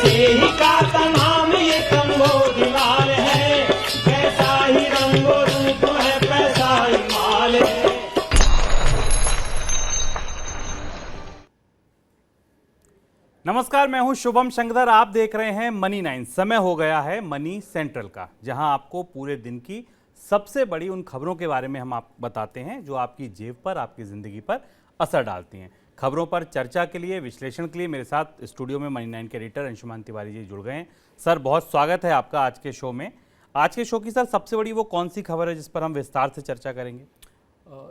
देहिका का नाम ये कंबोधिलाल है, कैसा ही रंगो रूप है पैसा ही माल है। नमस्कार, मैं हूं शुभम शंकर। आप देख रहे हैं मनी 9। समय हो गया है मनी सेंट्रल का, जहां आपको पूरे दिन की सबसे बड़ी उन खबरों के बारे में हम आप बताते हैं जो आपकी जेब पर, आपकी जिंदगी पर असर डालती हैं। खबरों पर चर्चा के लिए, विश्लेषण के लिए मेरे साथ स्टूडियो में मनी 9 के एडिटर अंशुमान तिवारी जी जुड़ गए हैं। सर, बहुत स्वागत है आपका आज के शो में। आज के शो की सर सबसे बड़ी वो कौन सी खबर है जिस पर हम विस्तार से चर्चा करेंगे?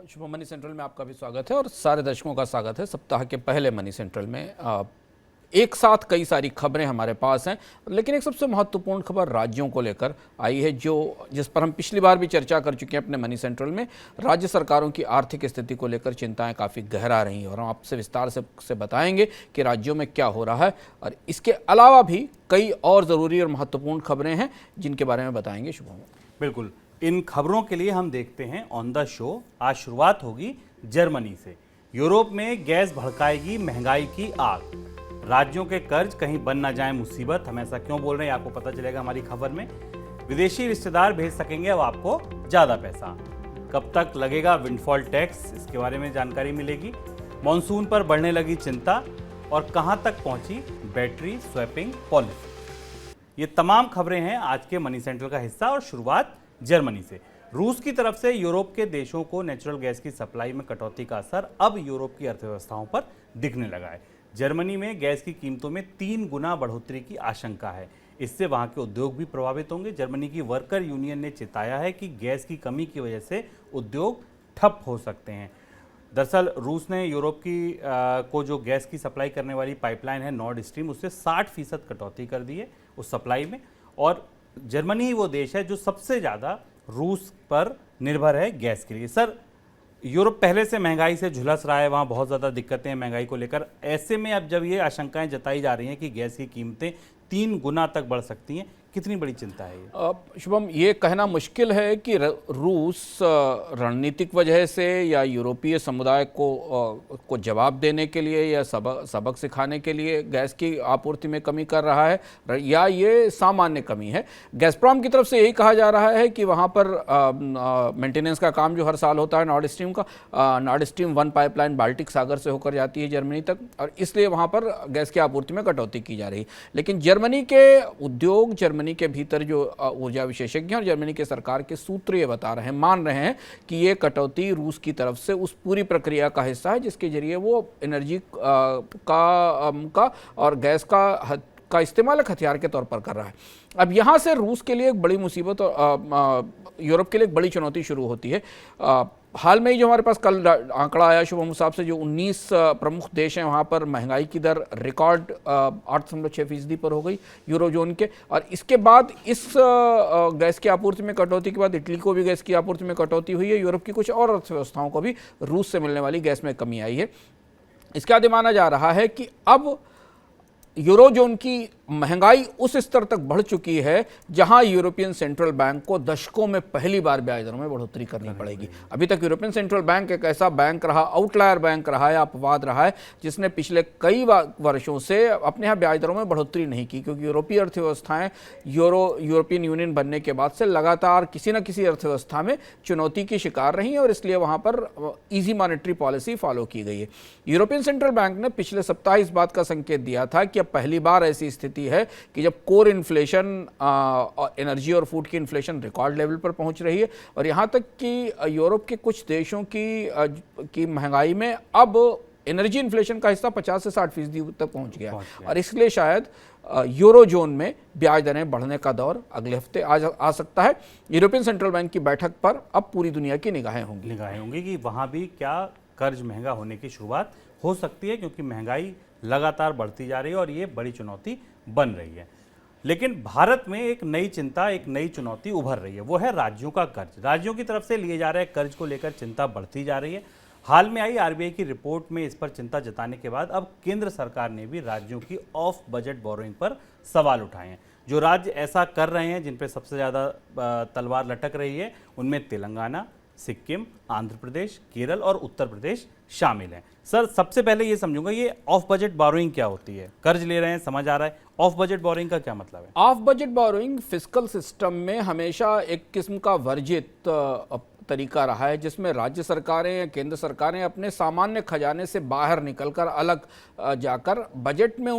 शुभम, मनी सेंट्रल में आपका भी स्वागत है और सारे दर्शकों का स्वागत है। सप्ताह के पहले मनी सेंट्रल में एक साथ कई सारी खबरें हमारे पास हैं, लेकिन एक सबसे महत्वपूर्ण खबर राज्यों को लेकर आई है, जिस पर हम पिछली बार भी चर्चा कर चुके हैं अपने मनी सेंट्रल में। राज्य सरकारों की आर्थिक स्थिति को लेकर चिंताएं काफ़ी गहरा रही हैं और हम आपसे विस्तार से बताएंगे कि राज्यों में क्या हो रहा है। और इसके अलावा भी कई और ज़रूरी और महत्वपूर्ण खबरें हैं जिनके बारे में बताएंगे। शुभम, बिल्कुल, इन खबरों के लिए हम देखते हैं ऑन द शो। आज शुरुआत होगी जर्मनी से। यूरोप में गैस भड़काएगी महंगाई की आग। राज्यों के कर्ज कहीं बन ना जाए मुसीबत। हम ऐसा क्यों बोल रहे हैं आपको पता चलेगा हमारी खबर में। विदेशी रिश्तेदार भेज सकेंगे अब आपको ज़्यादा पैसा। कब तक लगेगा विंडफॉल टैक्स, इसके बारे में जानकारी मिलेगी। मॉनसून पर बढ़ने लगी चिंता और कहां तक पहुंची बैटरी स्वैपिंग पॉलिसी। ये तमाम खबरें हैं आज के मनी सेंट्रल का हिस्सा। और शुरुआत जर्मनी से। रूस की तरफ से यूरोप के देशों को नेचुरल गैस की सप्लाई में कटौती का असर अब यूरोप की अर्थव्यवस्थाओं पर दिखने लगा है। जर्मनी में गैस की कीमतों में 3 गुना बढ़ोतरी की आशंका है। इससे वहां के उद्योग भी प्रभावित होंगे। जर्मनी की वर्कर यूनियन ने चेताया है कि गैस की कमी की वजह से उद्योग ठप हो सकते हैं। दरअसल रूस ने यूरोप को जो गैस की सप्लाई करने वाली पाइपलाइन है नॉर्ड स्ट्रीम, उससे 60% कटौती कर दी है उस सप्लाई में। और जर्मनी ही वो देश है जो सबसे ज़्यादा रूस पर निर्भर है गैस के लिए। सर, यूरोप पहले से महंगाई से झुलस रहा है, वहाँ बहुत ज़्यादा दिक्कतें हैं महंगाई को लेकर। ऐसे में अब जब ये आशंकाएं जताई जा रही हैं कि गैस की कीमतें 3 गुना तक बढ़ सकती हैं, कितनी बड़ी चिंता है ये? शुभम, ये कहना मुश्किल है कि रूस रणनीतिक वजह से या यूरोपीय समुदाय को जवाब देने के लिए या सबक सिखाने के लिए गैस की आपूर्ति में कमी कर रहा है, या ये सामान्य कमी है। गैसप्रॉम की तरफ से यही कहा जा रहा है कि वहाँ पर मेंटेनेंस का काम जो हर साल होता है नॉर्ड स्ट्रीम का, नॉर्ड स्ट्रीम 1 पाइपलाइन बाल्टिक सागर से होकर जाती है जर्मनी तक, और इसलिए वहाँ पर गैस की आपूर्ति में कटौती की जा रही है। लेकिन जर्मनी के उद्योग, जर्मनी के भीतर जो ऊर्जा विशेषज्ञ और जर्मनी के सरकार के सूत्र ये बता रहे हैं, मान रहे हैं कि ये कटौती रूस की तरफ से उस पूरी प्रक्रिया का हिस्सा है जिसके जरिए वो एनर्जी का और गैस का इस्तेमाल एक हथियार के तौर पर कर रहा है। अब यहाँ से रूस के लिए एक बड़ी मुसीबत और यूरोप के लिए एक बड़ी चुनौती शुरू होती है। हाल में ही जो हमारे पास कल आंकड़ा आया शुभम हिसाब से, जो 19 प्रमुख देश हैं वहाँ पर महंगाई की दर रिकॉर्ड 8.6% पर हो गई यूरोजोन के। और इसके बाद इस गैस की आपूर्ति में कटौती के बाद इटली को भी गैस की आपूर्ति में कटौती हुई है। यूरोप की कुछ और अर्थव्यवस्थाओं को भी रूस से मिलने वाली गैस में कमी आई है। इसके बाद माना जा रहा है कि अब यूरोजोन की महंगाई उस स्तर तक बढ़ चुकी है जहां यूरोपियन सेंट्रल बैंक को दशकों में पहली बार ब्याज दरों में बढ़ोतरी करनी पड़ेगी। अभी तक यूरोपियन सेंट्रल बैंक एक ऐसा बैंक रहा, आउटलायर बैंक रहा है, अपवाद रहा है, जिसने पिछले कई वर्षों से अपने यहाँ ब्याज दरों में बढ़ोतरी नहीं की, क्योंकि यूरोपीय अर्थव्यवस्थाएं यूरोपियन यूनियन बनने के बाद से लगातार किसी न किसी अर्थव्यवस्था में चुनौती की शिकार रही है और इसलिए वहाँ पर ईजी मॉनेटरी पॉलिसी फॉलो की गई है। यूरोपियन सेंट्रल बैंक ने पिछले सप्ताह इस बात का संकेत दिया था कि अब पहली बार ऐसी स्थिति है कि जब कोर इन्फ्लेशन, एनर्जी और फूड की इन्फ्लेशन रिकॉर्ड लेवल पर पहुंच रही है और यहां तक कि यूरोप के कुछ देशों की महंगाई में अब एनर्जी इन्फ्लेशन का हिस्सा 50 से 60% तक पहुंच गया और इसलिए शायद यूरोजोन में ब्याज दरें बढ़ने का दौर अगले हफ्ते आ सकता है। यूरोपियन सेंट्रल बैंक की बैठक पर अब पूरी दुनिया की निगाहें होंगी कि वहां भी क्या कर्ज महंगा होने की शुरुआत हो सकती है, क्योंकि महंगाई लगातार बढ़ती जा रही है और ये बड़ी चुनौती बन रही है। लेकिन भारत में एक नई चिंता, एक नई चुनौती उभर रही है, वो है राज्यों का कर्ज। राज्यों की तरफ से लिए जा रहे कर्ज को लेकर चिंता बढ़ती जा रही है। हाल में आई आरबीआई की रिपोर्ट में इस पर चिंता जताने के बाद अब केंद्र सरकार ने भी राज्यों की ऑफ बजट बोरोइंग पर सवाल उठाए हैं। जो राज्य ऐसा कर रहे हैं, जिन पर सबसे ज़्यादा तलवार लटक रही है, उनमें तेलंगाना, सिक्किम, आंध्र प्रदेश, केरल और उत्तर प्रदेश शामिल हैं। सर, सबसे पहले ये समझूंगा, ये ऑफ बजट बोरोइंग क्या होती है? कर्ज ले रहे हैं, समझ आ रहा है, ऑफ बजट बोरोइंग का क्या मतलब है? Of budget borrowing fiscal system में हमेशा एक किस्म का वर्जित तरीका रहा है, जिसमें राज्य सरकारें या केंद्र सरकारें अपने सामान्य खजाने से बाहर निकलकर अलग जाकर बजट में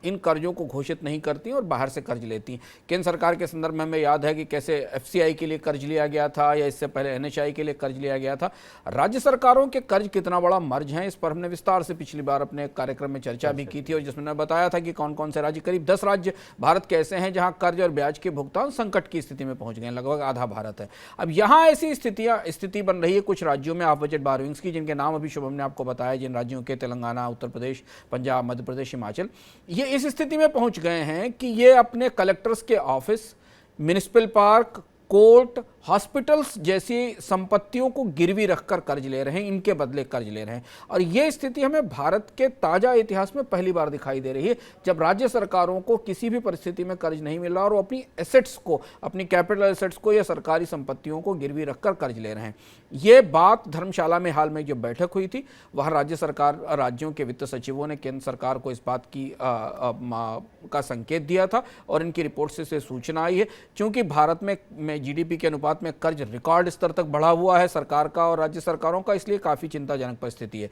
इन कर्जों को घोषित नहीं करती और बाहर से कर्ज लेती हैं। केंद्र सरकार के संदर्भ में हमें याद है कि कैसे एफसीआई के लिए कर्ज लिया गया था या इससे पहले एनएचआई के लिए कर्ज लिया गया था। राज्य सरकारों के कर्ज कितना बड़ा मर्ज है, इस पर हमने विस्तार से पिछली बार अपने कार्यक्रम में चर्चा भी की थी और जिसमें बताया था कि कौन कौन से राज्य, करीब 10 राज्य भारत के ऐसे हैं जहां कर्ज और ब्याज के भुगतान संकट की स्थिति में पहुंच गए, लगभग आधा भारत है। अब यहाँ ऐसी स्थिति बन रही है कुछ राज्यों में ऑफ बजट बोरोइंग्स की, जिनके नाम अभी शुभम ने आपको बताया, जिन राज्यों के तेलंगाना, उत्तर प्रदेश, पंजाब, मध्य प्रदेश, हिमाचल, ये इस स्थिति में पहुंच गए हैं कि ये अपने कलेक्टर्स के office, municipal park, court, hospitals जैसी संपत्तियों को गिरवी रखकर कर्ज ले रहे हैं, इनके बदले कर्ज ले रहे हैं। और ये स्थिति हमें भारत के ताजा इतिहास में पहली बार दिखाई दे रही है, जब राज्य सरकारों को किसी भी परिस्थिति में कर्ज नहीं मिल रहा और वो अपनी एसेट्स को, अपनी कैपिटल एसेट्स को या सरकारी संपत्तियों को गिरवी रखकर कर्ज ले रहे हैं। ये बात धर्मशाला में हाल में जो बैठक हुई थी, वहाँ राज्यों के वित्त सचिवों ने केंद्र सरकार को इस बात की का संकेत दिया था और इनकी रिपोर्ट से सूचना आई है। चूंकि भारत में जीडीपी के अनुपात में कर्ज रिकॉर्ड स्तर तक बढ़ा हुआ है सरकार का और राज्य सरकारों का, इसलिए काफ़ी चिंताजनक परिस्थिति है।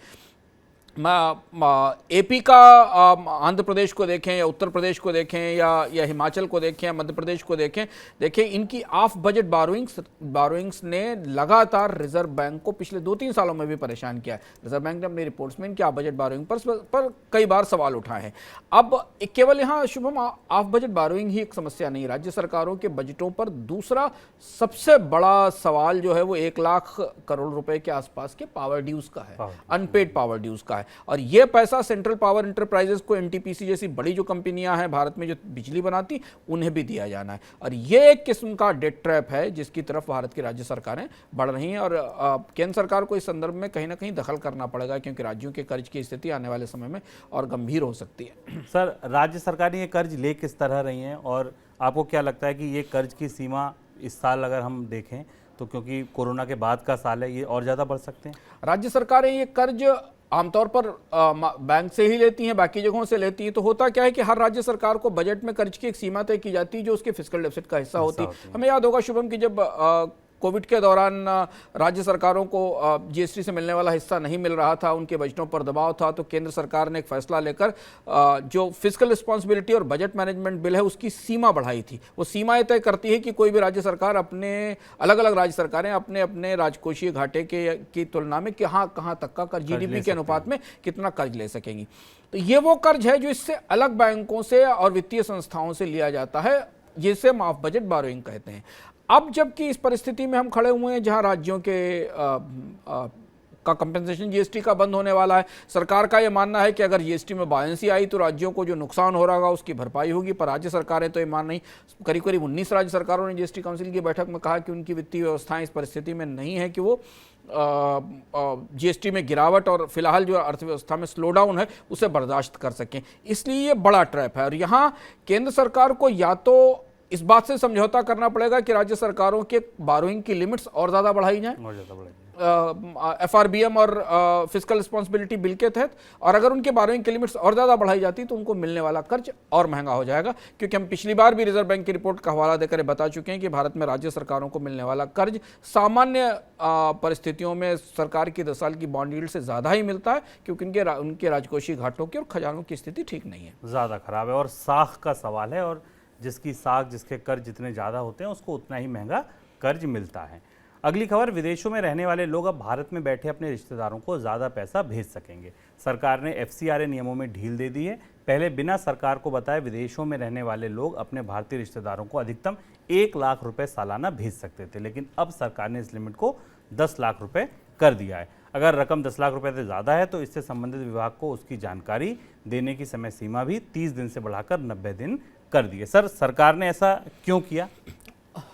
एपी का आंध्र प्रदेश को देखें या उत्तर प्रदेश को देखें या हिमाचल को देखें या मध्य प्रदेश को देखें इनकी ऑफ बजट बोरोइंग्स ने लगातार रिजर्व बैंक को पिछले 2-3 सालों में भी परेशान किया है। रिजर्व बैंक ने अपनी रिपोर्ट्स में इनकी ऑफ बजट बोरोइंग पर कई बार सवाल उठाए हैं। अब केवल यहाँ शुभम ऑफ बजट बोरोइंग ही एक समस्या नहीं, राज्य सरकारों के बजटों पर दूसरा सबसे बड़ा सवाल जो है वो 1 लाख करोड़ रुपए के आसपास के पावर ड्यूज का है, अनपेड पावर ड्यूज का है। और यह पैसा सेंट्रल पावर एंटरप्राइजेस को, एनटीपीसी जैसी बड़ी जो कंपनियां हैं भारत में जो बिजली बनाती, उन्हें भी दिया जाना है। और यह एक किस्म का डेट ट्रैप है जिसकी तरफ भारत की राज्य सरकारें बढ़ रही हैं और केंद्र सरकार को इस संदर्भ में कहीं ना कहीं दखल करना पड़ेगा, क्योंकि राज्यों के कर्ज की स्थिति आने वाले समय में और गंभीर हो सकती है। सर, राज्य सरकारें ये कर्ज ले किस तरह रही हैं और आपको क्या लगता है कि ये कर्ज की सीमा इस साल अगर हम देखें तो, क्योंकि कोरोना के बाद का साल है, ये और ज़्यादा बढ़ सकते हैं? राज्य सरकारें ये कर्ज आमतौर पर बैंक से ही लेती हैं, बाकी जगहों से लेती हैं। तो होता क्या है कि हर राज्य सरकार को बजट में कर्ज की एक सीमा तय की जाती है जो उसके फिस्कल डेफिसिट का हिस्सा होती है। हमें याद होगा शुभम कि जब कोविड के दौरान राज्य सरकारों को जीएसटी से मिलने वाला हिस्सा नहीं मिल रहा था, उनके बजटों पर दबाव था, तो केंद्र सरकार ने एक फैसला लेकर जो फिस्कल रिस्पॉन्सिबिलिटी और बजट मैनेजमेंट बिल है उसकी सीमा बढ़ाई थी। वो सीमा ये तय करती है कि कोई भी राज्य सरकार अलग अलग राज्य सरकारें अपने राजकोषीय घाटे की तुलना में कहाँ तक का कर्ज जीडीपी के अनुपात में कितना कर्ज ले सकेंगी। तो ये वो कर्ज है जो इससे अलग बैंकों से और वित्तीय संस्थाओं से लिया जाता है, जिसे हम ऑफ बजट बोरोइंग कहते हैं। अब जबकि इस परिस्थिति में हम खड़े हुए हैं जहां राज्यों के का कंपेंसेशन जीएसटी का बंद होने वाला है, सरकार का यह मानना है कि अगर जीएसटी में बायंसी आई तो राज्यों को जो नुकसान हो रहा होगा उसकी भरपाई होगी, पर राज्य सरकारें तो ये मान नहीं। करीब 19 राज्य सरकारों ने जीएसटी काउंसिल की बैठक में कहा कि उनकी वित्तीय व्यवस्थाएं इस परिस्थिति में नहीं है कि वो जीएसटी में गिरावट और फिलहाल जो अर्थव्यवस्था में स्लो डाउन है उसे बर्दाश्त कर सकें। इसलिए ये बड़ा ट्रैप है और यहाँ केंद्र सरकार को या तो इस बात से समझौता करना पड़ेगा कि राज्य सरकारों के बोरोइंग की लिमिट्स और ज़्यादा बढ़ाई जाएं एफआरबीएम और फिस्कल रिस्पॉन्सिबिलिटी बिल के तहत, और अगर उनके बोरोइंग की लिमिट्स और ज़्यादा बढ़ाई जाती तो उनको मिलने वाला कर्ज और महंगा हो जाएगा। क्योंकि हम पिछली बार भी रिजर्व बैंक की रिपोर्ट का हवाला देकर बता चुके हैं कि भारत में राज्य सरकारों को मिलने वाला कर्ज सामान्य परिस्थितियों में सरकार की 10 साल की बॉन्ड यील्ड से ज़्यादा ही मिलता है, क्योंकि उनके राजकोषीय घाटों की और खजानों की स्थिति ठीक नहीं है, ज़्यादा खराब है। और साख का सवाल है, और जिसकी साख, जिसके कर्ज जितने ज़्यादा होते हैं उसको उतना ही महंगा कर्ज मिलता है। अगली खबर, विदेशों में रहने वाले लोग अब भारत में बैठे अपने रिश्तेदारों को ज़्यादा पैसा भेज सकेंगे। सरकार ने एफसीआरए नियमों में ढील दे दी है। पहले बिना सरकार को बताए विदेशों में रहने वाले लोग अपने भारतीय रिश्तेदारों को अधिकतम 1 लाख रुपए सालाना भेज सकते थे, लेकिन अब सरकार ने इस लिमिट को 10 लाख रुपए कर दिया है। अगर रकम 10 लाख रुपए से ज़्यादा है तो इससे संबंधित विभाग को उसकी जानकारी देने की समय सीमा भी 30 दिन से बढ़ाकर 90 दिन कर दिए। सर, सरकार ने ऐसा क्यों किया?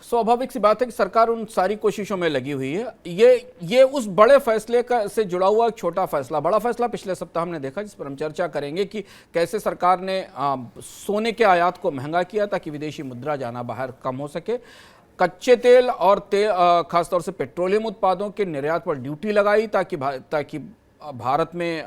स्वाभाविक सी बात है कि सरकार उन सारी कोशिशों में लगी हुई है। ये उस बड़े फैसले से जुड़ा हुआ एक छोटा फैसला, बड़ा फैसला पिछले सप्ताह हमने देखा, जिस पर हम चर्चा करेंगे कि कैसे सरकार ने सोने के आयात को महंगा किया ताकि विदेशी मुद्रा जाना बाहर कम हो सके। कच्चे तेल और खासतौर से पेट्रोलियम उत्पादों के निर्यात पर ड्यूटी लगाई ताकि भारत में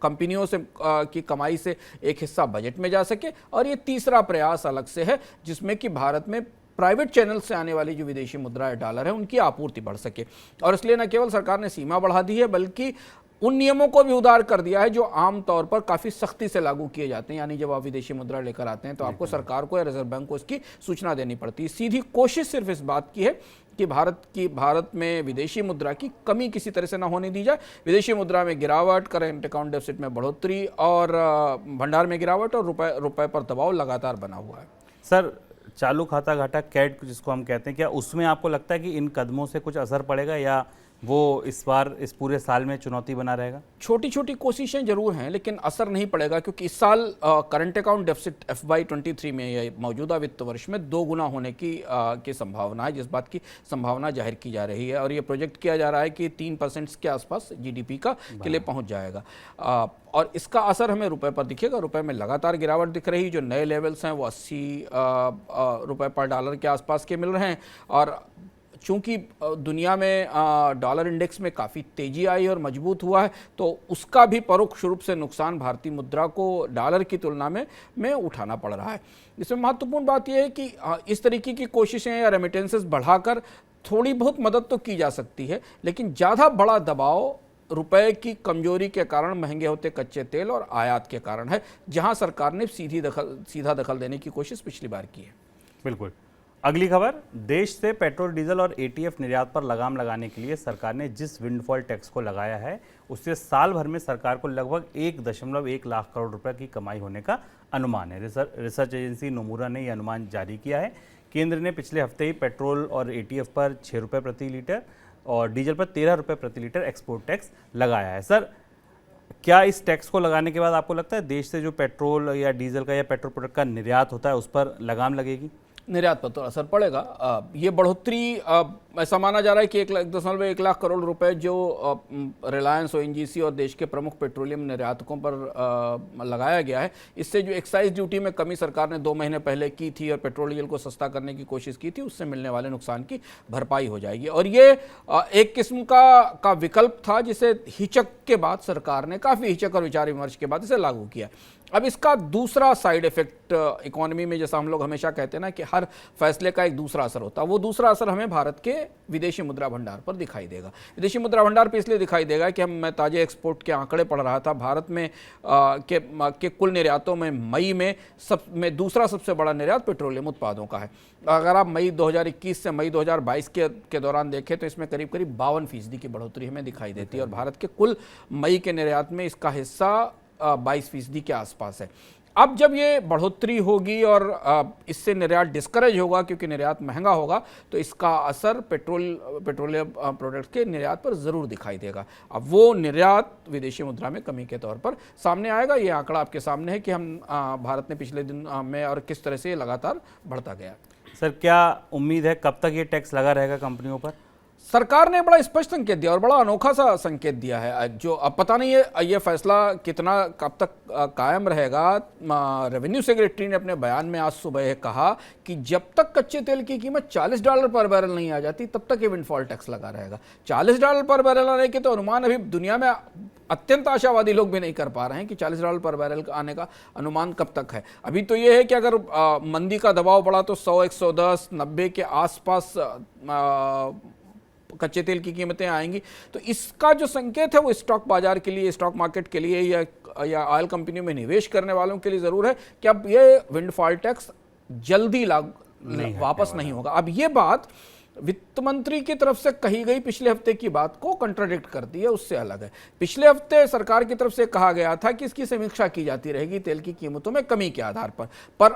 कंपनियों से की कमाई से एक हिस्सा बजट में जा सके। और ये तीसरा प्रयास अलग से है जिसमें कि भारत में प्राइवेट चैनल से आने वाली जो विदेशी मुद्रा है, डॉलर है, उनकी आपूर्ति बढ़ सके। और इसलिए न केवल सरकार ने सीमा बढ़ा दी है बल्कि उन नियमों को भी उदार कर दिया है जो आमतौर पर काफ़ी सख्ती से लागू किए जाते हैं। यानी जब आप विदेशी मुद्रा लेकर आते हैं तो आपको सरकार को या रिजर्व बैंक को इसकी सूचना देनी पड़ती है। सीधी कोशिश सिर्फ इस बात की है कि भारत में विदेशी मुद्रा की कमी किसी तरह से ना होने दी जाए। विदेशी मुद्रा में गिरावट, करेंट अकाउंट डेफिसिट में बढ़ोतरी और भंडार में गिरावट और रुपए पर दबाव लगातार बना हुआ है। सर, चालू खाता घाटा कैट जिसको हम कहते हैं, क्या उसमें आपको लगता है कि इन कदमों से कुछ असर पड़ेगा या वो इस बार इस पूरे साल में चुनौती बना रहेगा? छोटी छोटी कोशिशें जरूर हैं लेकिन असर नहीं पड़ेगा क्योंकि इस साल करंट अकाउंट डेफिसिट FY23 में या मौजूदा वित्त वर्ष में 2 गुना होने की संभावना है, जिस बात की संभावना जाहिर की जा रही है। और ये प्रोजेक्ट किया जा रहा है कि 3% के आसपास GDP का के लिए पहुंच जाएगा। और इसका असर हमें रुपए पर दिखेगा। रुपए में लगातार गिरावट दिख रही, जो नए लेवल्स हैं वो 80 रुपए पर डॉलर के आसपास के मिल रहे हैं। और चूंकि दुनिया में डॉलर इंडेक्स में काफ़ी तेजी आई और मजबूत हुआ है तो उसका भी परोक्ष रूप से नुकसान भारतीय मुद्रा को डॉलर की तुलना में उठाना पड़ रहा है। इसमें महत्वपूर्ण बात यह है कि इस तरीके की कोशिशें या रेमिटेंसेस बढ़ाकर थोड़ी बहुत मदद तो की जा सकती है, लेकिन ज़्यादा बड़ा दबाव रुपए की कमजोरी के कारण, महंगे होते कच्चे तेल और आयात के कारण है, जहां सरकार ने सीधा दखल देने की कोशिश पिछली बार की है। बिल्कुल। अगली खबर, देश से पेट्रोल, डीजल और ATF निर्यात पर लगाम लगाने के लिए सरकार ने जिस विंडफॉल टैक्स को लगाया है उससे साल भर में सरकार को लगभग 1.1 लाख करोड़ रुपए की कमाई होने का अनुमान है। रिसर्च एजेंसी नोमुरा ने यह अनुमान जारी किया है। केंद्र ने पिछले हफ्ते ही पेट्रोल और ATF पर 6 रुपये प्रति लीटर और डीजल पर 13 रुपये प्रति लीटर एक्सपोर्ट टैक्स लगाया है। सर, क्या इस टैक्स को लगाने के बाद आपको लगता है देश से जो पेट्रोल या डीजल का या पेट्रोल प्रोडक्ट का निर्यात होता है उस पर लगाम लगेगी? निर्यात पर तो असर पड़ेगा। ये बढ़ोतरी ऐसा माना जा रहा है कि 1.1 लाख करोड़ रुपए जो रिलायंस, ONGC और देश के प्रमुख पेट्रोलियम निर्यातकों पर लगाया गया है, इससे जो एक्साइज ड्यूटी में कमी सरकार ने 2 महीने पहले की थी और पेट्रोल डीजल को सस्ता करने की कोशिश की थी, उससे मिलने वाले नुकसान की भरपाई हो जाएगी। और ये एक किस्म का विकल्प था जिसे हिचक के बाद सरकार ने, काफ़ी हिचक और विचार विमर्श के बाद इसे लागू किया। अब इसका दूसरा साइड इफेक्ट इकोनॉमी में, जैसा हम लोग हमेशा कहते हैं ना कि हर फैसले का एक दूसरा असर होता है, वो दूसरा असर हमें भारत के विदेशी मुद्रा भंडार पर दिखाई देगा। विदेशी मुद्रा भंडार पर इसलिए दिखाई देगा कि मैं ताजे एक्सपोर्ट के आंकड़े पढ़ रहा था। भारत में के कुल निर्यातों में मई में दूसरा सबसे बड़ा निर्यात पेट्रोलियम उत्पादों का है। अगर आप मई 2021 से मई 2022 के दौरान देखें तो इसमें करीब 52% की बढ़ोतरी हमें दिखाई देती है और भारत के कुल मई के निर्यात में इसका हिस्सा 22% के आसपास है। अब जब ये बढ़ोतरी होगी और इससे निर्यात डिस्करेज होगा क्योंकि निर्यात महंगा होगा, तो इसका असर पेट्रोलियम प्रोडक्ट के निर्यात पर ज़रूर दिखाई देगा। अब वो निर्यात विदेशी मुद्रा में कमी के तौर पर सामने आएगा। ये आंकड़ा आपके सामने है कि हम भारत ने पिछले दिन में और किस तरह से लगातार बढ़ता गया। सर, क्या उम्मीद है कब तक ये टैक्स लगा रहेगा कंपनियों पर? सरकार ने बड़ा स्पष्ट संकेत दिया और बड़ा अनोखा सा संकेत दिया है, जो अब पता नहीं है ये फैसला कितना कब तक कायम रहेगा। रेवेन्यू सेक्रेटरी ने अपने बयान में आज सुबह कहा कि जब तक कच्चे तेल की कीमत $40 पर बैरल नहीं आ जाती तब तक ये विंडफॉल टैक्स लगा रहेगा। $40 पर बैरल आने के तो अनुमान अभी दुनिया में अत्यंत आशावादी लोग भी नहीं कर पा रहे हैं कि $40 पर बैरल आने का अनुमान कब तक है। अभी तो ये है कि अगर मंदी का दबाव बढ़ा तो 100, 110, 90 के आसपास कच्चे तेल की कीमतें आएंगी। तो इसका जो संकेत है वो स्टॉक बाजार के लिए, स्टॉक मार्केट के लिए या ऑयल कंपनियों में निवेश करने वालों के लिए ज़रूर है कि अब ये विंडफॉल टैक्स जल्दी वापस नहीं होगा। अब ये बात वित्त मंत्री की तरफ से कही गई पिछले हफ्ते की बात को कंट्राडिक्ट करती है, उससे अलग है। पिछले हफ्ते सरकार की तरफ से कहा गया था कि इसकी समीक्षा की जाती रहेगी तेल की कीमतों में कमी के आधार पर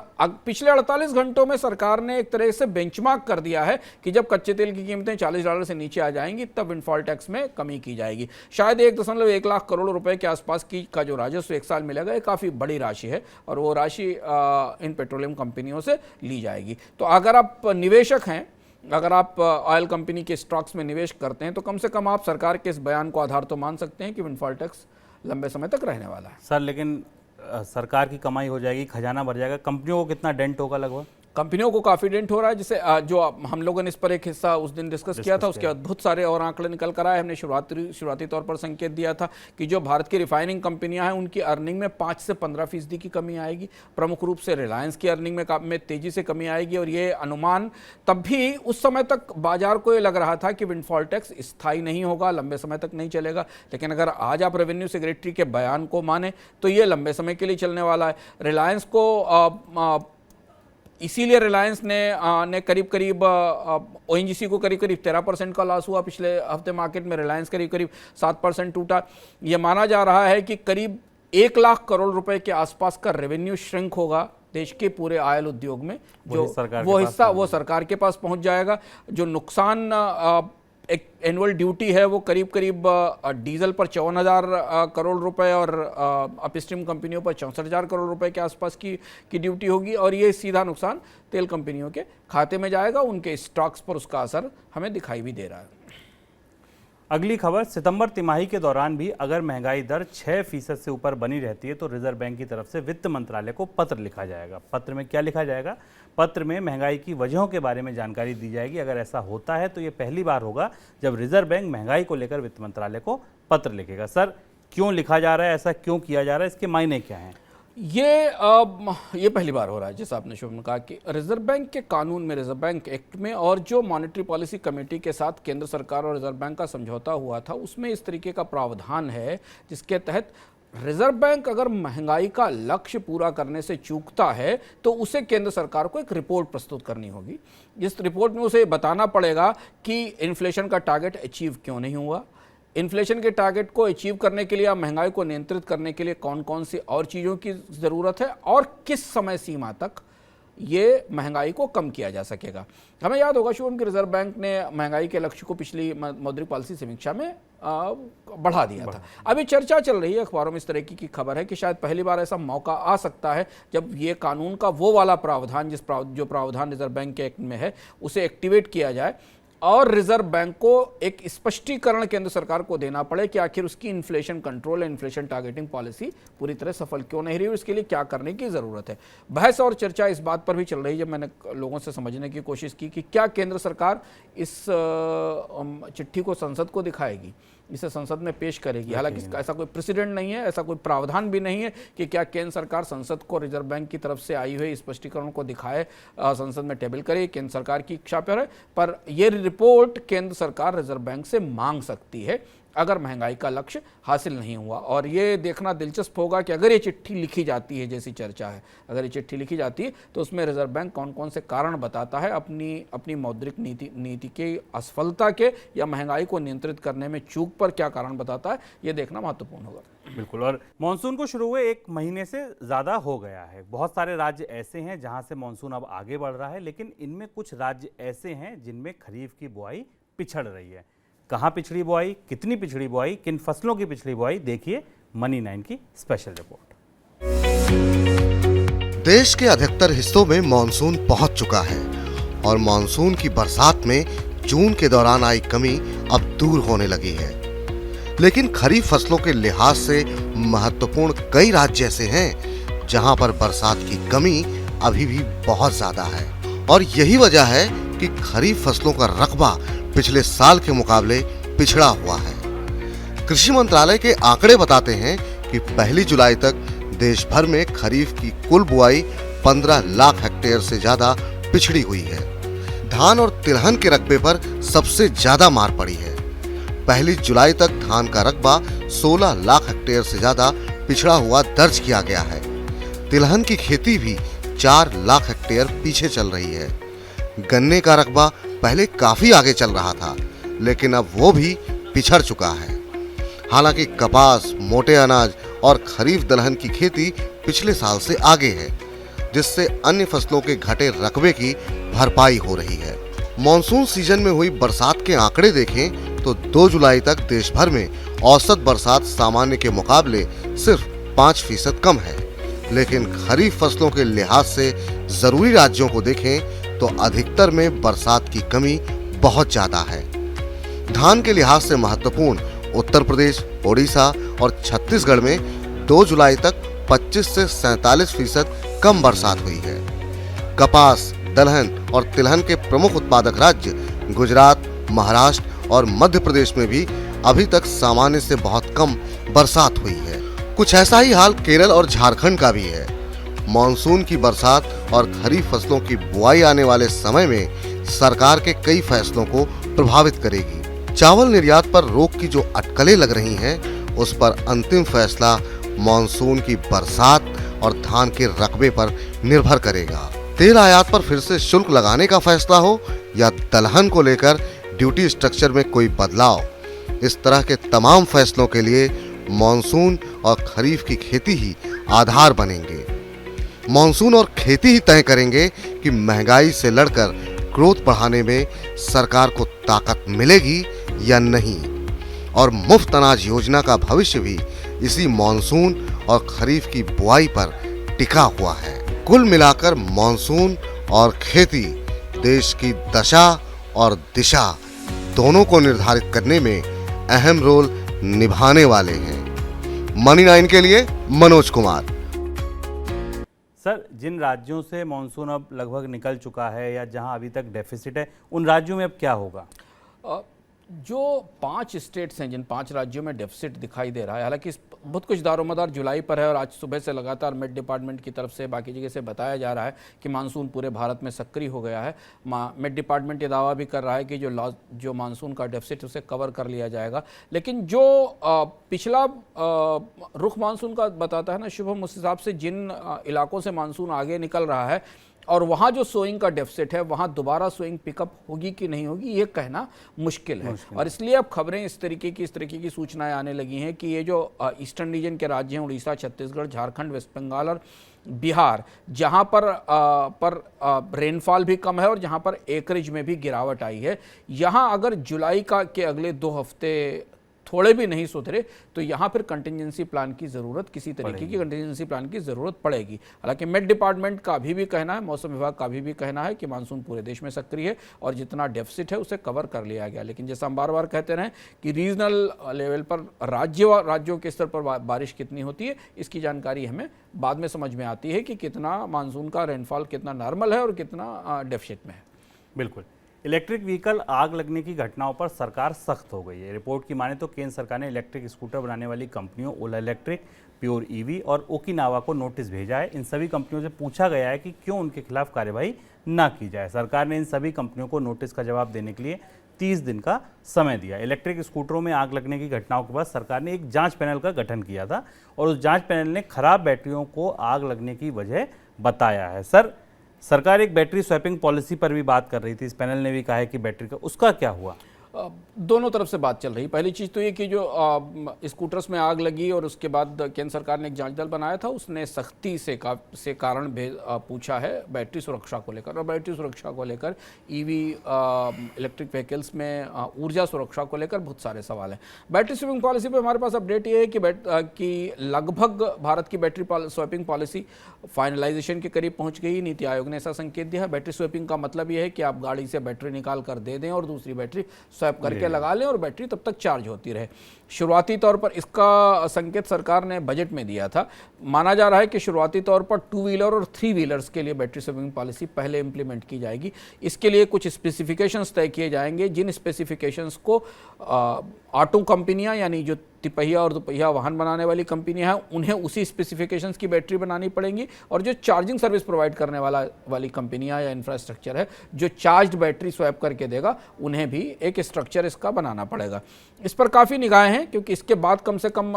पिछले 48 घंटों में सरकार ने एक तरह से बेंचमार्क कर दिया है कि जब कच्चे तेल की कीमतें $40 से नीचे आ जाएंगी तब विंडफॉल टैक्स में कमी की जाएगी। शायद 1.1 लाख करोड़ रुपए के आसपास का जो राजस्व एक साल मिलेगा, ये काफ़ी बड़ी राशि है और वो राशि इन पेट्रोलियम कंपनियों से ली जाएगी। तो अगर आप निवेशक हैं, अगर आप ऑयल कंपनी के स्टॉक्स में निवेश करते हैं तो कम से कम आप सरकार के इस बयान को आधार तो मान सकते हैं कि विंडफॉल टैक्स लंबे समय तक रहने वाला है। सर, लेकिन सरकार की कमाई हो जाएगी, खजाना भर जाएगा, कंपनियों को कितना डेंट होगा लगभग? कंपनियों को काफी डेंट हो रहा है, जिसे जो हम लोगों ने इस पर एक हिस्सा उस दिन डिस्कस किया था, उसके बाद बहुत सारे और आंकड़े निकल कर आए। हमने शुरुआती तौर पर संकेत दिया था कि जो भारत की रिफाइनिंग कंपनियां हैं उनकी अर्निंग में 5 से 15% की कमी आएगी। प्रमुख रूप से रिलायंस की अर्निंग में तेजी से कमी आएगी, और ये अनुमान तब भी उस समय तक बाजार को ये लग रहा था कि विंडफॉल टैक्स स्थायी नहीं होगा, लंबे समय तक नहीं चलेगा। लेकिन अगर आज आप रेवेन्यू सेक्रेटरी के बयान को माने तो ये लंबे समय के लिए चलने वाला है। रिलायंस को इसीलिए रिलायंस ने करीब ओएनजीसी को करीब 13% का लॉस हुआ पिछले हफ्ते। मार्केट में रिलायंस करीब 7% टूटा। यह माना जा रहा है कि करीब 1 लाख करोड़ रुपए के आसपास का रेवेन्यू श्रिंक होगा देश के पूरे ऑयल उद्योग में, जो वो हिस्सा वो सरकार के पास पहुंच जाएगा। जो नुकसान एक एनुअल ड्यूटी है वो करीब डीजल पर 54,000 करोड़ रुपए और अपस्ट्रीम कंपनियों पर 64,000 करोड़ रुपए के आसपास की ड्यूटी होगी, और ये सीधा नुकसान तेल कंपनियों के खाते में जाएगा। उनके स्टॉक्स पर उसका असर हमें दिखाई भी दे रहा है। अगली खबर, सितंबर तिमाही के दौरान भी अगर महंगाई दर 6% से ऊपर बनी रहती है तो रिजर्व बैंक की तरफ से वित्त मंत्रालय को पत्र लिखा जाएगा। पत्र में क्या लिखा जाएगा? पत्र में महंगाई की वजहों के बारे में जानकारी दी जाएगी। अगर ऐसा होता है तो ये पहली बार होगा जब रिजर्व बैंक महंगाई को लेकर वित्त मंत्रालय को पत्र लिखेगा। सर, क्यों लिखा जा रहा है, ऐसा क्यों किया जा रहा है, इसके मायने क्या हैं? ये पहली बार हो रहा है, जैसा आपने शुभ में कहा कि रिजर्व बैंक के कानून में, रिजर्व बैंक एक्ट में, और जो मॉनेटरी पॉलिसी कमेटी के साथ केंद्र सरकार और रिजर्व बैंक का समझौता हुआ था उसमें इस तरीके का प्रावधान है जिसके तहत रिजर्व बैंक अगर महंगाई का लक्ष्य पूरा करने से चूकता है तो उसे केंद्र सरकार को एक रिपोर्ट प्रस्तुत करनी होगी। इस रिपोर्ट में उसे बताना पड़ेगा कि इन्फ्लेशन का टारगेट अचीव क्यों नहीं हुआ, इन्फ्लेशन के टारगेट को अचीव करने के लिए या महंगाई को नियंत्रित करने के लिए कौन कौन सी और चीज़ों की ज़रूरत है, और किस समय सीमा तक ये महंगाई को कम किया जा सकेगा। हमें याद होगा शुभम कि रिजर्व बैंक ने महंगाई के लक्ष्य को पिछली मौद्रिक पॉलिसी समीक्षा में बढ़ा दिया था। अभी चर्चा चल रही है, अखबारों में इस तरह की खबर है कि शायद पहली बार ऐसा मौका आ सकता है जब ये कानून का वो वाला प्रावधान जो प्रावधान रिजर्व बैंक के एक्ट में है उसे एक्टिवेट किया जाए, और रिजर्व बैंक को एक स्पष्टीकरण केंद्र सरकार को देना पड़े कि आखिर उसकी inflation control, inflation targeting policy पूरी तरह सफल क्यों नहीं रही और इसके लिए क्या करने की जरूरत है। बहस और चर्चा इस बात पर भी चल रही है, जब मैंने लोगों से समझने की कोशिश की कि क्या केंद्र सरकार इस चिट्ठी को संसद को दिखाएगी, इसे संसद में पेश करेगी। हालांकि ऐसा कोई प्रेसिडेंट नहीं है, ऐसा कोई प्रावधान भी नहीं है कि क्या केंद्र सरकार संसद को रिजर्व बैंक की तरफ से आई हुई स्पष्टीकरण को दिखाए, संसद में टेबल करे। केंद्र सरकार की इच्छा पर यह रिपोर्ट केंद्र सरकार रिजर्व बैंक से मांग सकती है अगर महंगाई का लक्ष्य हासिल नहीं हुआ। और ये देखना दिलचस्प होगा कि अगर ये चिट्ठी लिखी जाती है, जैसी चर्चा है, अगर ये चिट्ठी लिखी जाती है तो उसमें रिजर्व बैंक कौन कौन से कारण बताता है अपनी मौद्रिक नीति के असफलता के या महंगाई को नियंत्रित करने में चूक पर क्या कारण बताता है, ये देखना महत्वपूर्ण होगा। बिल्कुल। और मानसून को शुरू हुए 1 महीने से ज़्यादा हो गया है। बहुत सारे राज्य ऐसे हैं जहां से मानसून अब आगे बढ़ रहा है, लेकिन इनमें कुछ राज्य ऐसे हैं जिनमें खरीफ की बुआई पिछड़ रही है। कहाँ पिछड़ी बुआई, कितनी पिछड़ी बुआई, किन फसलों की पिछड़ी बुआई, देखिए मनी 9 की स्पेशल रिपोर्ट। देश के अधिकतर हिस्सों में मानसून पहुंच चुका है और मानसून की बरसात में जून के दौरान आई कमी अब दूर होने लगी है। लेकिन खरीफ फसलों के लिहाज से महत्वपूर्ण कई राज्य ऐसे हैं जहां पर बरसात की कमी अभी भी बहुत ज्यादा है, और यही वजह है कि खरीफ फसलों का रकबा पिछले साल के मुकाबले पिछड़ा हुआ है। कृषि मंत्रालय के आंकड़े बताते हैं कि 1 जुलाई तक देश भर में खरीफ की कुल बुआई 15 लाख हेक्टेयर से ज्यादा पिछड़ी हुई है। धान और तिलहन के रकबे पर सबसे ज्यादा मार पड़ी है। 1 जुलाई तक धान का रकबा 16 लाख हेक्टेयर से ज्यादा पिछड़ा हुआ दर्ज किया गया है। तिलहन की खेती भी 4 लाख हेक्टेयर पीछे चल रही है। गन्ने का रकबा पहले काफी आगे चल रहा था, लेकिन अब वो भी पिछड़ चुका है। हालांकि कपास, मोटे अनाज और खरीफ दलहन की खेती पिछले साल से आगे है, जिससे अन्य फसलों के घटे रकबे की भरपाई हो रही है। मॉनसून सीजन में हुई बरसात के आंकड़े देखें तो 2 जुलाई तक देश भर में औसत बरसात सामान्य के मुकाबले सिर्फ 5% कम है। लेकिन खरीफ फसलों के लिहाज से जरूरी राज्यों को देखें तो अधिकतर में बरसात की कमी बहुत ज्यादा है। धान के लिहाज से महत्वपूर्ण उत्तर प्रदेश, ओडिशा और छत्तीसगढ़ में 2 जुलाई तक 25 से 47% कम बरसात हुई है। कपास, दलहन और तिलहन के प्रमुख उत्पादक राज्य गुजरात, महाराष्ट्र और मध्य प्रदेश में भी अभी तक सामान्य से बहुत कम बरसात हुई है। कुछ ऐसा ही हाल केरल और झारखंड का भी है। मॉनसून की बरसात और खरीफ फसलों की बुआई आने वाले समय में सरकार के कई फैसलों को प्रभावित करेगी। चावल निर्यात पर रोक की जो अटकलें लग रही हैं, उस पर अंतिम फैसला मॉनसून की बरसात और धान के रकबे पर निर्भर करेगा। तेल आयात पर फिर से शुल्क लगाने का फैसला हो या दलहन को लेकर ड्यूटी स्ट्रक्चर में कोई बदलाव, इस तरह के तमाम फैसलों के लिए मॉनसून और खरीफ की खेती ही आधार बनेंगे। मॉनसून और खेती ही तय करेंगे कि महंगाई से लड़कर ग्रोथ बढ़ाने में सरकार को ताकत मिलेगी या नहीं। और मुफ्त अनाज योजना का भविष्य भी इसी मॉनसून और खरीफ की बुआई पर टिका हुआ है। कुल मिलाकर मॉनसून और खेती देश की दशा और दिशा दोनों को निर्धारित करने में अहम रोल निभाने वाले हैं। मनी 9 के लिए मनोज कुमार। सर, जिन राज्यों से मानसून अब लगभग निकल चुका है या जहां अभी तक डेफिसिट है, उन राज्यों में अब क्या होगा? जो 5 स्टेट्स हैं, जिन 5 राज्यों में डेफिसिट दिखाई दे रहा है, हालांकि बहुत कुछ दारोमदार जुलाई पर है और आज सुबह से लगातार मेट डिपार्टमेंट की तरफ से बाकी जगह से बताया जा रहा है कि मानसून पूरे भारत में सक्रिय हो गया है। मेट डिपार्टमेंट ये दावा भी कर रहा है कि जो मानसून का डेफिसिट उसे कवर कर लिया जाएगा। लेकिन जो पिछला रुख मानसून का बताता है ना शुभम, उस हिसाब से जिन इलाकों से मानसून आगे निकल रहा है और वहाँ जो सोइंग का डेफिसिट है, वहाँ दोबारा सोइंग पिकअप होगी कि नहीं होगी ये कहना मुश्किल है। और इसलिए अब खबरें इस तरीके की सूचनाएं आने लगी हैं कि ये जो ईस्टर्न रीजन के राज्य हैं, उड़ीसा, छत्तीसगढ़, झारखंड, वेस्ट बंगाल और बिहार, जहाँ पर रेनफॉल भी कम है और जहाँ पर एकरेज में भी गिरावट आई है, यहाँ अगर जुलाई के अगले 2 हफ्ते थोड़े भी नहीं सुधरे तो यहाँ फिर कंटिजेंसी प्लान की ज़रूरत, किसी तरीके की कंटिजेंसी प्लान की ज़रूरत पड़ेगी। हालांकि मेट डिपार्टमेंट का अभी भी कहना है, मौसम विभाग का अभी भी कहना है कि मानसून पूरे देश में सक्रिय है और जितना डेफिसिट है उसे कवर कर लिया गया। लेकिन जैसा हम बार बार कहते रहे कि रीजनल लेवल पर राज्यों के स्तर पर बारिश कितनी होती है, इसकी जानकारी हमें बाद में समझ में आती है कि कितना मानसून का रेनफॉल कितना नॉर्मल है और कितना डेफिसिट में है। बिल्कुल। इलेक्ट्रिक व्हीकल आग लगने की घटनाओं पर सरकार सख्त हो गई है। रिपोर्ट की माने तो केंद्र सरकार ने इलेक्ट्रिक स्कूटर बनाने वाली कंपनियों ओला इलेक्ट्रिक, प्योर ईवी और ओकिनावा को नोटिस भेजा है। इन सभी कंपनियों से पूछा गया है कि क्यों उनके खिलाफ कार्यवाही न की जाए। सरकार ने इन सभी कंपनियों को नोटिस का जवाब देने के लिए 30 दिन का समय दिया। इलेक्ट्रिक स्कूटरों में आग लगने की घटनाओं के बाद सरकार ने एक जाँच पैनल का गठन किया था और उस जाँच पैनल ने खराब बैटरियों को आग लगने की वजह बताया है। सरकार एक बैटरी स्वैपिंग पॉलिसी पर भी बात कर रही थी। इस पैनल ने भी कहा है कि बैटरी का, उसका क्या हुआ? दोनों तरफ से बात चल रही। पहली चीज़ तो ये कि जो स्कूटर्स में आग लगी और उसके बाद केंद्र सरकार ने एक जांच दल बनाया था, उसने सख्ती से कारण पूछा है बैटरी सुरक्षा को लेकर। और बैटरी सुरक्षा को लेकर ईवी इलेक्ट्रिक व्हीकल्स में ऊर्जा सुरक्षा को लेकर बहुत सारे सवाल हैं। बैटरी स्वैपिंग पॉलिसी पे हमारे पास अपडेट ये है कि लगभग भारत की बैटरी स्वैपिंग पॉलिसी फाइनलाइजेशन के करीब पहुँच गई। नीति आयोग ने ऐसा संकेत दिया है। बैटरी स्वैपिंग का मतलब ये है कि आप गाड़ी से बैटरी निकाल कर दे दें और दूसरी बैटरी स्वैप करके लगा लें और बैटरी तब तक चार्ज होती रहे। शुरुआती तौर पर इसका संकेत सरकार ने बजट में दिया था। माना जा रहा है कि शुरुआती तौर पर 2 व्हीलर और 3 व्हीलर्स के लिए बैटरी स्वैपिंग पॉलिसी पहले इंप्लीमेंट की जाएगी। इसके लिए कुछ स्पेसिफिकेशंस तय किए जाएंगे, जिन स्पेसिफिकेशंस को ऑटो कंपनियां यानी जो तिपहिया और दुपहिया वाहन बनाने वाली कंपनियां हैं उन्हें उसी स्पेसिफिकेशंस की बैटरी बनानी पड़ेंगी। और जो चार्जिंग सर्विस प्रोवाइड करने वाली कंपनियां या इंफ्रास्ट्रक्चर है जो चार्ज्ड बैटरी स्वैप करके देगा, उन्हें भी एक स्ट्रक्चर इसका बनाना पड़ेगा। इस पर काफ़ी निगाहें हैं क्योंकि इसके बाद कम से कम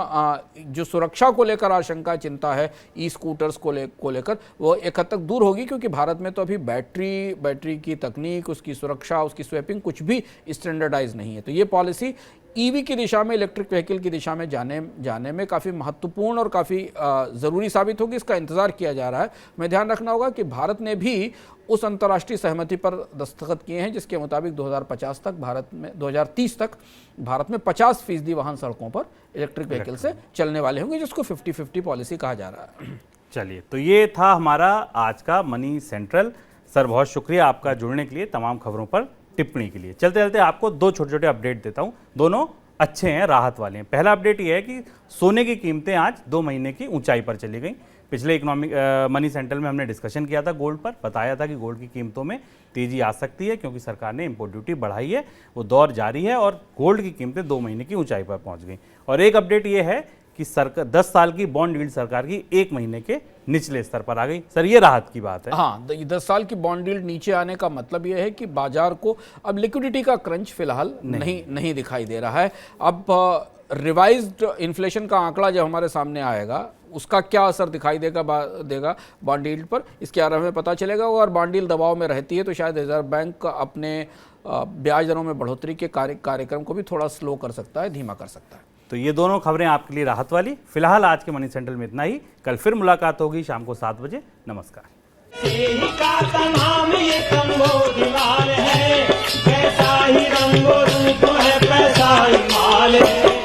जो सुरक्षा को लेकर आशंका चिंता है ई स्कूटर्स को लेकर वो एक हद तक दूर होगी, क्योंकि भारत में तो अभी बैटरी की तकनीक, उसकी सुरक्षा, उसकी स्वैपिंग कुछ भी स्टैंडर्डाइज नहीं है। तो ये पॉलिसी ईवी की दिशा में, इलेक्ट्रिक व्हीकल की दिशा में जाने में काफ़ी महत्वपूर्ण और काफ़ी ज़रूरी साबित होगी। इसका इंतज़ार किया जा रहा है। हमें ध्यान रखना होगा कि भारत ने भी उस अंतर्राष्ट्रीय सहमति पर दस्तखत किए हैं जिसके मुताबिक 2030 तक भारत में 50% वाहन सड़कों पर इलेक्ट्रिक व्हीकल से चलने वाले होंगे, जिसको 50-50 पॉलिसी कहा जा रहा है। चलिए, तो ये था हमारा आज का मनी सेंट्रल। सर, बहुत शुक्रिया आपका जुड़ने के लिए, तमाम खबरों पर टिप्पणी के लिए। चलते चलते आपको 2 छोटे-छोटे अपडेट देता हूं, दोनों अच्छे हैं, राहत वाले हैं। पहला अपडेट ये है कि सोने की कीमतें आज 2 महीने की ऊंचाई पर चली गई। पिछले इकोनॉमिक मनी सेंट्रल में हमने डिस्कशन किया था गोल्ड पर, बताया था कि गोल्ड की कीमतों में तेजी आ सकती है क्योंकि सरकार ने इंपोर्ट ड्यूटी बढ़ाई है, वो दौर जारी है और गोल्ड की कीमतें 2 महीने की ऊंचाई पर पहुंच गई। और एक अपडेट ये है कि सरकार 10 साल की बॉन्ड यील्ड सरकार की 1 महीने के निचले स्तर पर आ गई। सर ये राहत की बात है। हाँ, 10 साल की बॉन्ड यील्ड नीचे आने का मतलब यह है कि बाजार को अब लिक्विडिटी का क्रंच फिलहाल नहीं दिखाई दे रहा है। अब रिवाइज्ड इन्फ्लेशन का आंकड़ा जब हमारे सामने आएगा उसका क्या असर दिखाई देगा बॉन्ड यील्ड पर, इसके बारे में पता चलेगा। और बॉन्ड यील्ड दबाव में रहती है तो शायद रिजर्व बैंक अपने ब्याज दरों में बढ़ोतरी के कार्यक्रम को भी थोड़ा स्लो कर सकता है, धीमा कर सकता है। तो ये दोनों खबरें आपके लिए राहत वाली। फिलहाल आज के मनी सेंट्रल में इतना ही। कल फिर मुलाकात होगी शाम को 7 बजे। नमस्कार। यही का तमाम ये कंबोधिलाल है, कैसा ही रंगो रूप है पैसा ही माल है।